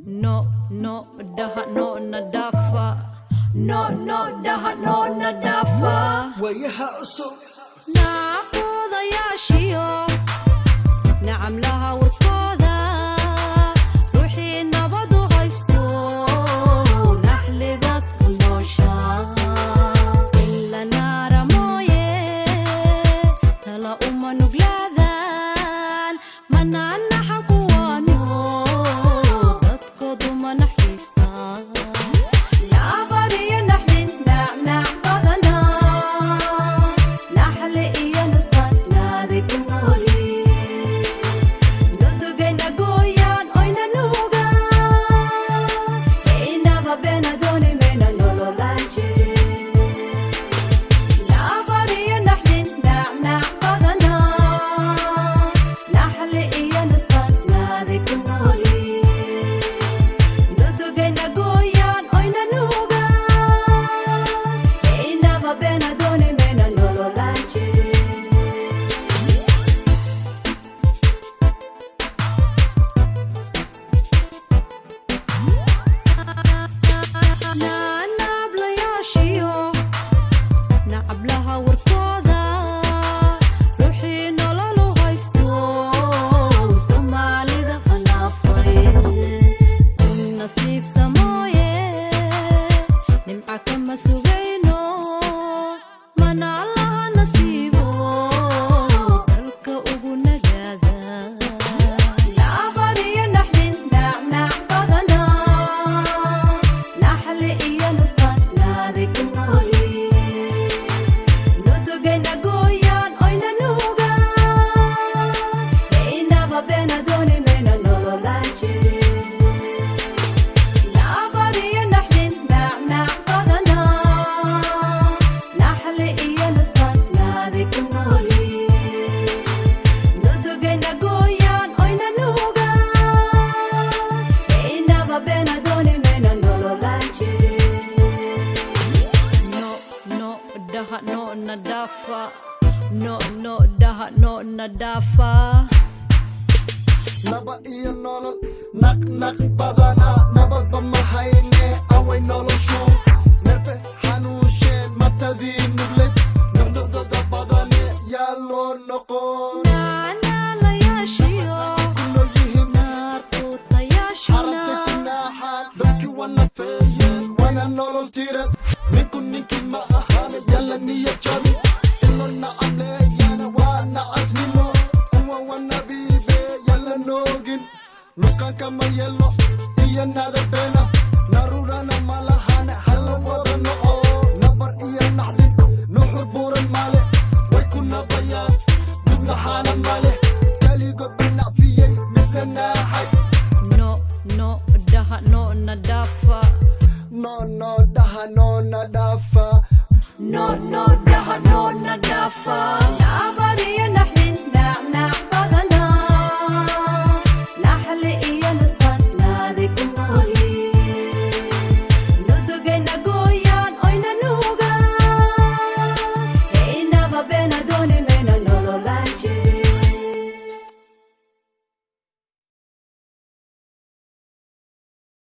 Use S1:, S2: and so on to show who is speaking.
S1: No, no, daha no nadafa. No, no, daha no nadafa.
S2: وياها أصول
S1: ناخذ يا شيو نعم لها وركوذا روحي نبض وغيستو نحلبت كل شا إلا نار مويه تلا أما نقلاذان منعنا حكوانو تتقضوا ما نحفيستا No nadafa. No, no, daha no nadafa.
S2: Naba iyo nolol nak nak badana nabad bamahayne away nolol show nerfe hanusheen matadii nugled nabdada badane yalo noqon
S1: la yaashiyo
S2: kunoyihin
S1: naarquuta yaashuna
S2: xaal dadki wana feeyeen wana nolol tiran ninki ma ahaane yalla niya jabi inona amleeyana wana asmino uwa wana biibe yalla noogin nuskan kama yello iyo nada beena narurana malahane hala wada noco nabar iyo naxdin nuxur buuran maale way ku nabayaan dubnaxaana male kaligo binacfiyey misna naaxay
S1: No, no, daha no nadafa.
S2: No, no, daha no nadafa.
S1: No, no, daha no nadafa.